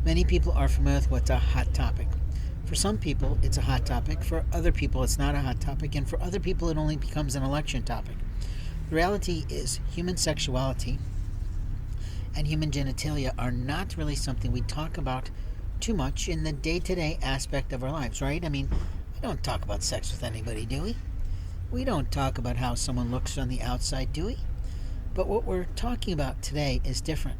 Many people are familiar with what's a hot topic. For some people, it's a hot topic. For other people, it's not a hot topic. And for other people, it only becomes an election topic. The reality is human sexuality and human genitalia are not really something we talk about too much in the day-to-day aspect of our lives, right? I mean, we don't talk about sex with anybody, do we? We don't talk about how someone looks on the outside, do we? But what we're talking about today is different.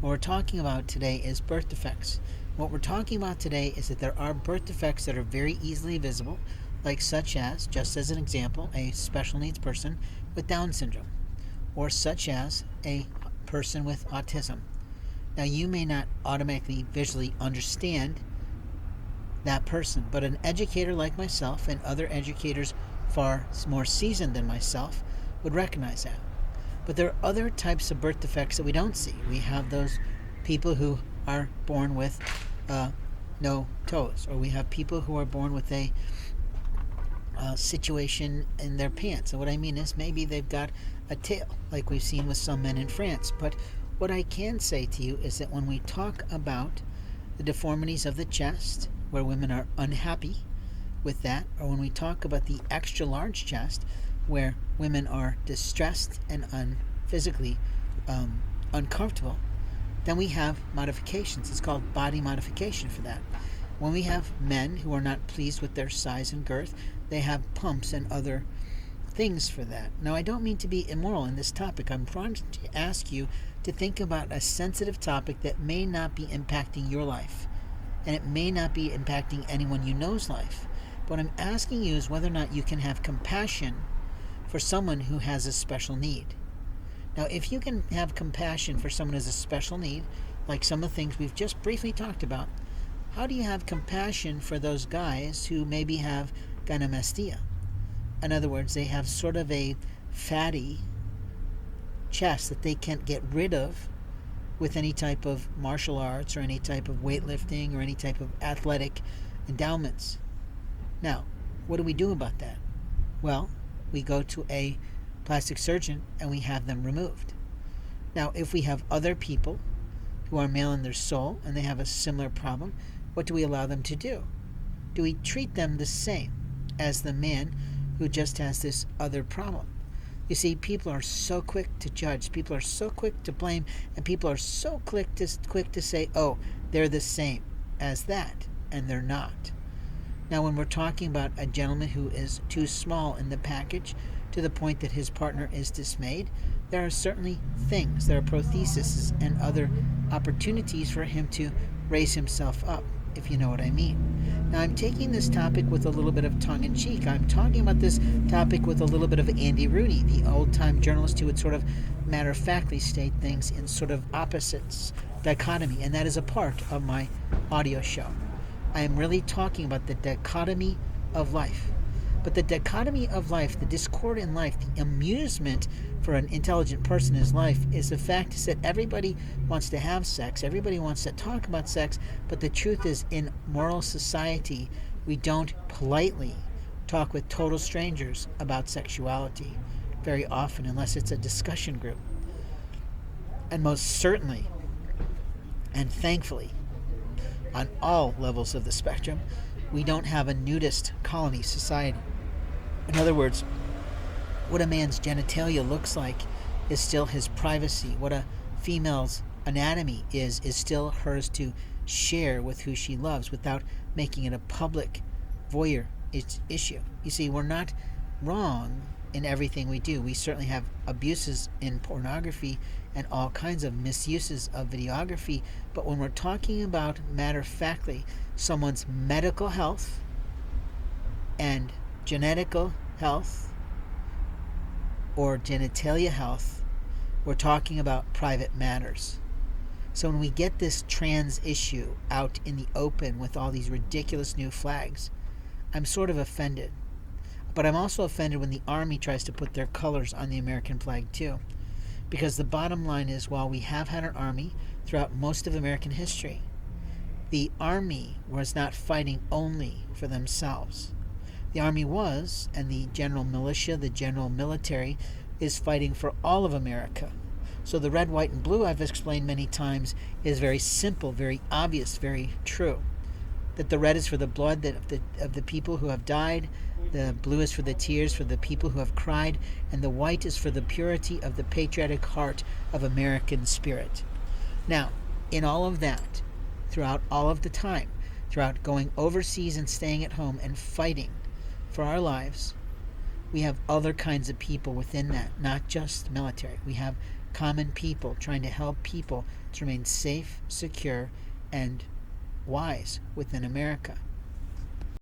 What we're talking about today is birth defects. What we're talking about today is that there are birth defects that are very easily visible, like such as, just as an example, a special needs person with Down syndrome, or such as a person with autism. Now, you may not automatically visually understand that person, but an educator like myself and other educators far more seasoned than myself would recognize that. But there are other types of birth defects that we don't see. We have those people who are born with no toes, or we have people who are born with a situation in their pants. And what I mean is maybe they've got a tail, like we've seen with some men in France. But what I can say to you is that when we talk about the deformities of the chest, where women are unhappy with that, or when we talk about the extra large chest, where women are distressed and physically uncomfortable, then we have modifications. It's called body modification for that. When we have men who are not pleased with their size and girth, they have pumps and other things for that. Now, I don't mean to be immoral in this topic. I'm trying to ask you to think about a sensitive topic that may not be impacting your life, and it may not be impacting anyone you know's life. But what I'm asking you is whether or not you can have compassion for someone who has a special need. Now, if you can have compassion for someone who has a special need, like some of the things we've just briefly talked about, how do you have compassion for those guys who maybe have gynecomastia? In other words, they have sort of a fatty chest that they can't get rid of with any type of martial arts or any type of weightlifting or any type of athletic endowments. Now, what do we do about that? Well, we go to a plastic surgeon and we have them removed. Now, if we have other people who are male in their soul and they have a similar problem, what do we allow them to do? Do we treat them the same as the man who just has this other problem? You see, people are so quick to judge, people are so quick to blame, and people are so quick to say, oh, they're the same as that, and they're not. Now, when we're talking about a gentleman who is too small in the package to the point that his partner is dismayed, there are certainly things, there are protheses and other opportunities for him to raise himself up, if you know what I mean. Now, I'm taking this topic with a little bit of tongue-in-cheek. I'm talking about this topic with a little bit of Andy Rooney, the old-time journalist who would sort of matter-of-factly state things in sort of opposites, dichotomy, and that is a part of my audio show. I am really talking about the dichotomy of life. But the dichotomy of life, the discord in life, the amusement for an intelligent person in his life is the fact is that everybody wants to have sex, everybody wants to talk about sex, but the truth is in moral society, we don't politely talk with total strangers about sexuality very often unless it's a discussion group. And most certainly, and thankfully, on all levels of the spectrum, we don't have a nudist colony society. In other words, what a man's genitalia looks like is still his privacy. What a female's anatomy is still hers to share with who she loves without making it a public voyeur issue. You see, we're not wrong in everything we do. We certainly have abuses in pornography and all kinds of misuses of videography, but when we're talking about matter-of-factly someone's medical health and genetical health or genitalia health, we're talking about private matters. So when we get this trans issue out in the open with all these ridiculous new flags, I'm sort of offended. But I'm also offended when the Army tries to put their colors on the American flag too. Because the bottom line is, while we have had an Army throughout most of American history, the Army was not fighting only for themselves. The Army was, and the general militia, the general military, is fighting for all of America. So the red, white, and blue, I've explained many times, is very simple, very obvious, very true. That the red is for the blood of the people who have died, the blue is for the tears for the people who have cried, and the white is for the purity of the patriotic heart of American spirit. Now, in all of that, throughout all of the time, throughout going overseas and staying at home and fighting for our lives, we have other kinds of people within that, not just military. We have common people trying to help people to remain safe, secure, and wise within America.